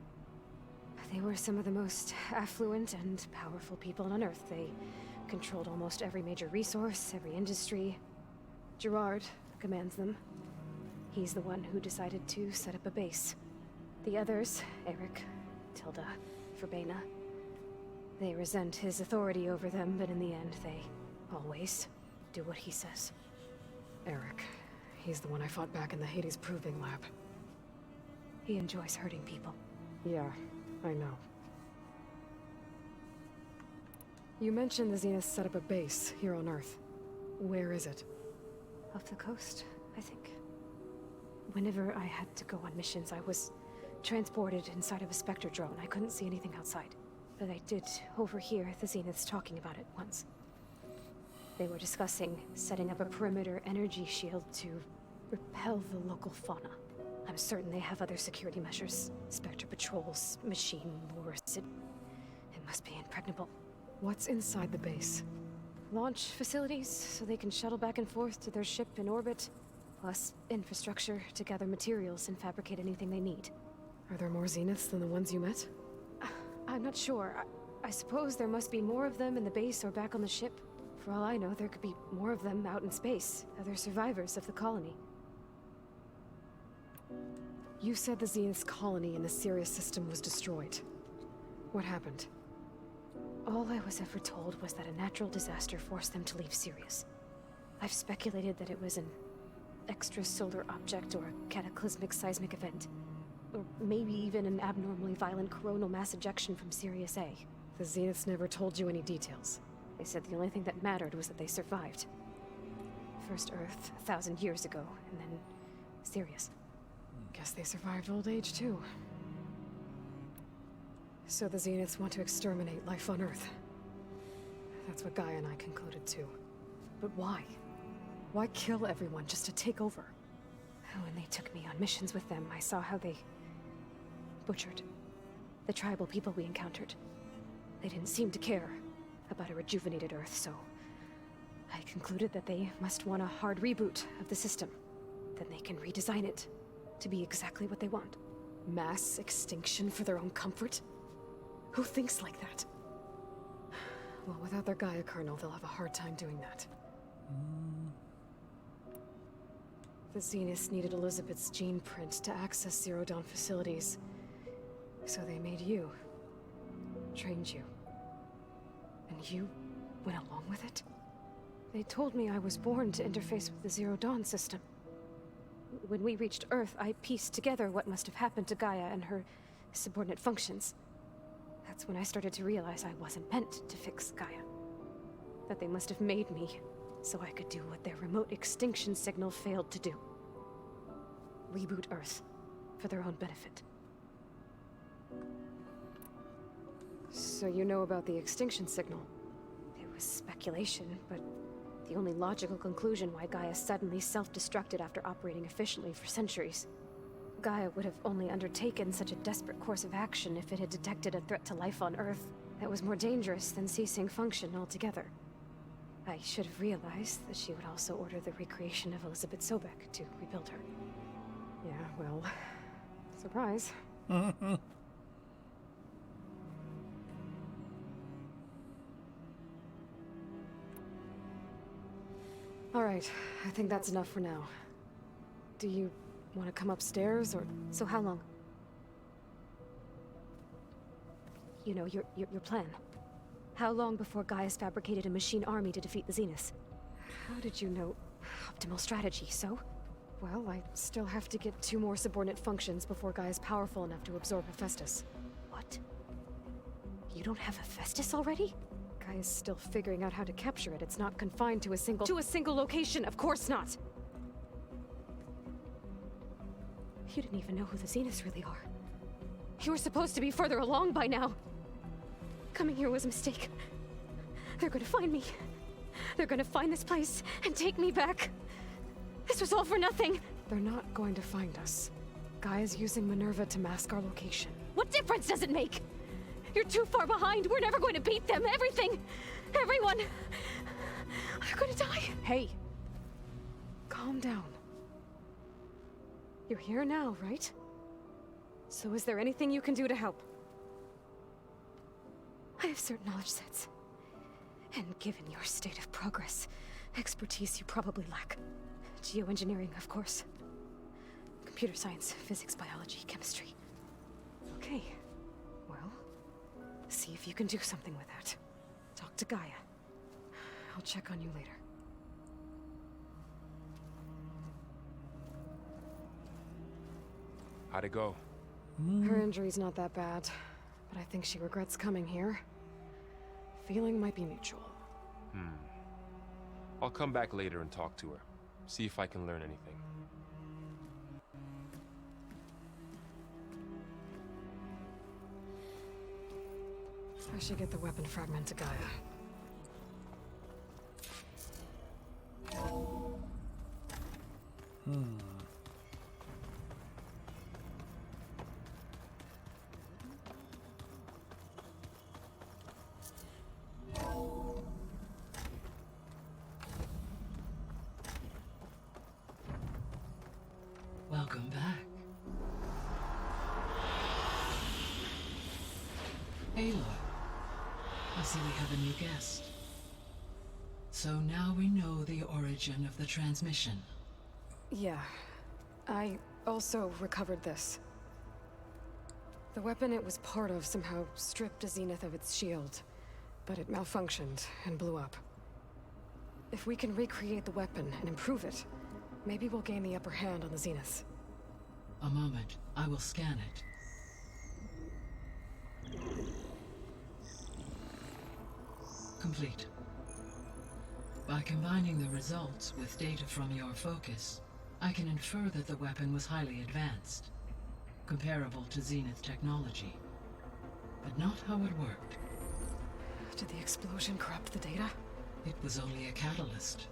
They were some of the most affluent and powerful people on Earth. They controlled almost every major resource, every industry. Gerard commands them. He's the one who decided to set up a base. The others, Eric, Tilda, Verbena, they resent his authority over them, but in the end, they always do what he says. Eric, he's the one I fought back in the Hades Proving Lab. He enjoys hurting people. Yeah, I know. You mentioned the Zeniths set up a base here on Earth. Where is it? Off the coast, I think. Whenever I had to go on missions, I was transported inside of a Spectre drone. I couldn't see anything outside. But I did overhear the Zeniths talking about it once. They were discussing setting up a perimeter energy shield to repel the local fauna. I'm certain they have other security measures. Spectre patrols, machine wars. It must be impregnable. What's inside the base? Launch facilities, so they can shuttle back and forth to their ship in orbit. Plus infrastructure to gather materials and fabricate anything they need. Are there more Zeniths than the ones you met? I'm not sure. I suppose there must be more of them in the base or back on the ship. For all I know, there could be more of them out in space. Other survivors of the colony. You said the Zenith's colony in the Sirius system was destroyed. What happened? All I was ever told was that a natural disaster forced them to leave Sirius. I've speculated that it was an extrasolar object or a cataclysmic seismic event. Or maybe even an abnormally violent coronal mass ejection from Sirius A. The Zeniths never told you any details. They said the only thing that mattered was that they survived. First Earth, 1,000 years ago, and then Sirius. Guess they survived old age, too. So the Zeniths want to exterminate life on Earth. That's what Gaia and I concluded, too. But why? Why kill everyone just to take over? When they took me on missions with them, I saw how they butchered the tribal people we encountered. They didn't seem to care about a rejuvenated Earth, so I concluded that they must want a hard reboot of the system. Then they can redesign it to be exactly what they want. Mass extinction for their own comfort? Who thinks like that? Well, without their Gaia kernel, they'll have a hard time doing that. The Zeniths needed Elizabeth's gene print to access Zero Dawn facilities. So they made you. Trained you. And you went along with it? They told me I was born to interface with the Zero Dawn system. When we reached Earth, I pieced together what must have happened to Gaia and her subordinate functions. That's when I started to realize I wasn't meant to fix Gaia. That they must have made me so I could do what their remote extinction signal failed to do. Reboot Earth, for their own benefit. So you know about the extinction signal? It was speculation, but the only logical conclusion why Gaia suddenly self-destructed after operating efficiently for centuries. Gaia would have only undertaken such a desperate course of action if it had detected a threat to life on Earth that was more dangerous than ceasing function altogether. I should have realized that she would also order the recreation of Elizabeth Sobek to rebuild her. Yeah, well, surprise. All right, I think that's enough for now. Do you want to come upstairs, or so how long? You know, your plan. How long before Gaia's fabricated a machine army to defeat the Zeniths? How did you know optimal strategy, so? Well, I still have to get 2 more subordinate functions before Gaia's powerful enough to absorb Hephaestus. What? You don't have Hephaestus already? Gaia's still figuring out how to capture it. It's not confined to a single location, of course not! You didn't even know who the Zeniths really are. You were supposed to be further along by now. Coming here was a mistake. They're gonna find me. They're gonna find this place and take me back. This was all for nothing. They're not going to find us. Gaia's using Minerva to mask our location. What difference does it make? You're too far behind. We're never going to beat them. Everything. Everyone. They're gonna die. Hey. Calm down. You're here now, right? So is there anything you can do to help? I have certain knowledge sets. And given your state of progress, expertise you probably lack. Geoengineering, of course. Computer science, physics, biology, chemistry. Okay. Well, see if you can do something with that. Talk to Gaia. I'll check on you later. How'd it go? Her injury's not that bad, but I think she regrets coming here. Feeling might be mutual. I'll come back later and talk to her. See if I can learn anything. I should get the weapon fragment to Gaia. Welcome back. Aloy, I see we have a new guest. So now we know the origin of the transmission. Yeah. I also recovered this. The weapon it was part of somehow stripped a Zenith of its shield, but it malfunctioned and blew up. If we can recreate the weapon and improve it, maybe we'll gain the upper hand on the Zeniths. A moment, I will scan it. Complete. By combining the results with data from your focus, I can infer that the weapon was highly advanced, comparable to Zenith technology, but not how it worked. Did the explosion corrupt the data? It was only a catalyst.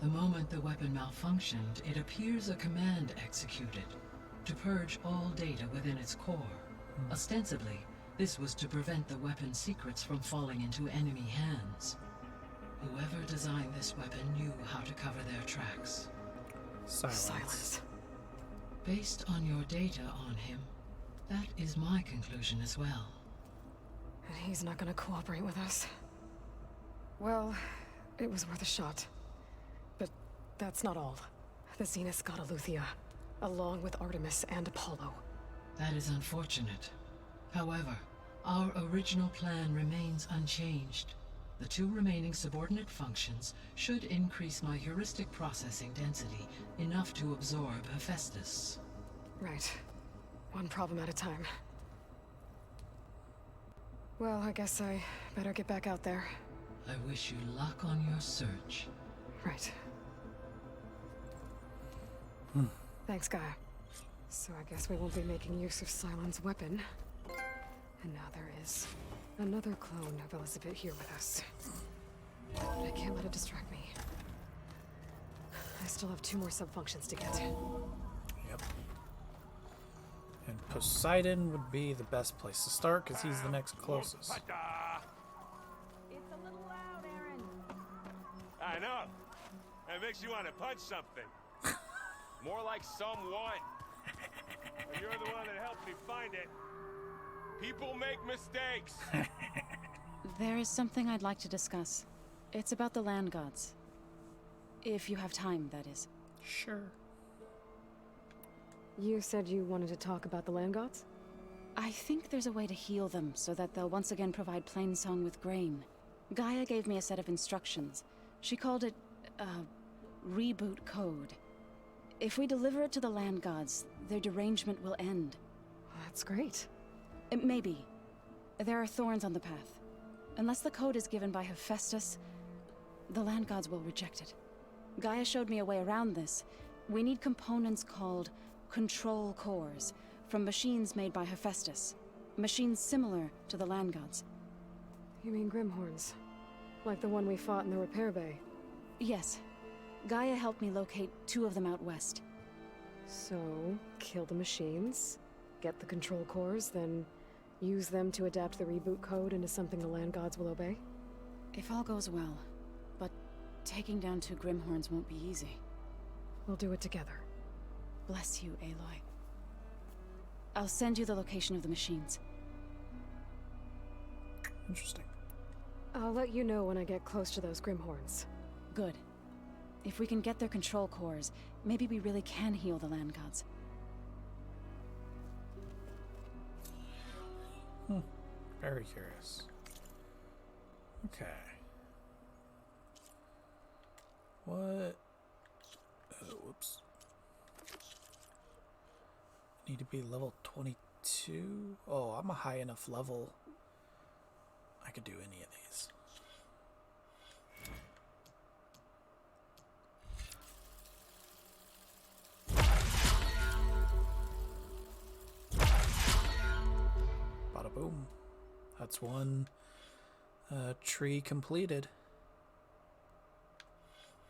The moment the weapon malfunctioned, it appears a command executed to purge all data within its core. Ostensibly, this was to prevent the weapon's secrets from falling into enemy hands. Whoever designed this weapon knew how to cover their tracks. Silence. Based on your data on him, that is my conclusion as well. And he's not gonna cooperate with us. Well, it was worth a shot. But that's not all. The Zeniths got Eleuthia, along with Artemis and Apollo. That is unfortunate. However, our original plan remains unchanged. The 2 remaining subordinate functions should increase my heuristic processing density enough to absorb Hephaestus. Right. One problem at a time. Well, I guess I better get back out there. I wish you luck on your search. Right. Thanks, Gaia. So I guess we won't be making use of Cylon's weapon. And now there is another clone of Elizabeth here with us. I can't let it distract me. I still have 2 more subfunctions to get. Yep. And Poseidon would be the best place to start because he's the next closest. It's a little loud, Aaron. I know. It makes you want to punch something. More like someone. And you're the one that helped me find it. People make mistakes. There is something I'd like to discuss. It's about the land gods. If you have time, that is. Sure. You said you wanted to talk about the land gods? I think there's a way to heal them so that they'll once again provide Plainsong with grain. Gaia gave me a set of instructions. She called it, reboot code. If we deliver it to the land gods, their derangement will end. That's great. Maybe. There are thorns on the path. Unless the code is given by Hephaestus, the land gods will reject it. Gaia showed me a way around this. We need components called control cores from machines made by Hephaestus. Machines similar to the land gods. You mean Grimhorns? Like the one we fought in the repair bay? Yes. Gaia helped me locate 2 of them out west. So, kill the machines, get the control cores, then use them to adapt the reboot code into something the land gods will obey? If all goes well. But taking down 2 Grimhorns won't be easy. We'll do it together. Bless you, Aloy. I'll send you the location of the machines. Interesting. I'll let you know when I get close to those Grimhorns. Good. If we can get their control cores, maybe we really can heal the land gods. Very curious. Okay. What? Whoops. Need to be level 22? Oh, I'm a high enough level. I could do any of these. Bada boom. That's one tree completed.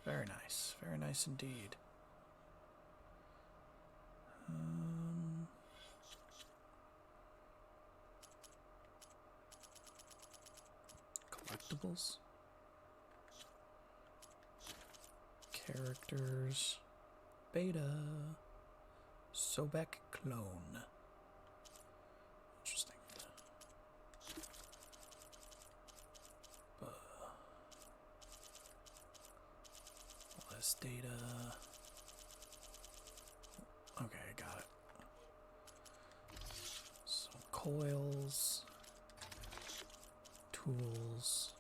Very nice. Very nice indeed. Collectibles. Characters. Beta. Sobek clone. Interesting. Less data. Okay, I got it. Some coils. Tools.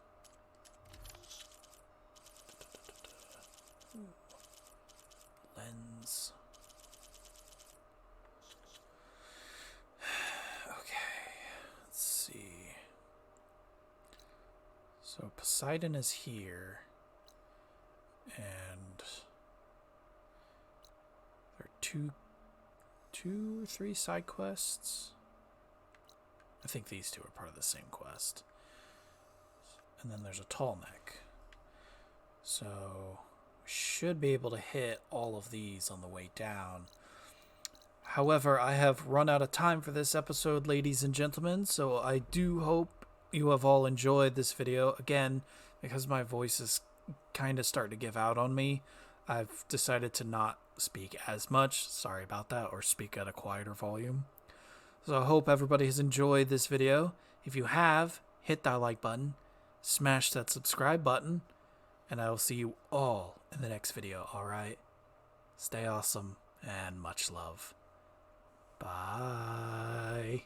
Lens. Okay, let's see. So Poseidon is here, and there are two or three side quests. I think these 2 are part of the same quest. And then there's a tall neck. So we should be able to hit all of these on the way down. However, I have run out of time for this episode, ladies and gentlemen, so I do hope you have all enjoyed this video. Again, because my voice is kind of starting to give out on me, I've decided to not speak as much. Sorry about that, or speak at a quieter volume. So I hope everybody has enjoyed this video. If you have, hit that like button, smash that subscribe button, and I will see you all in the next video, alright? Stay awesome, and much love. Bye.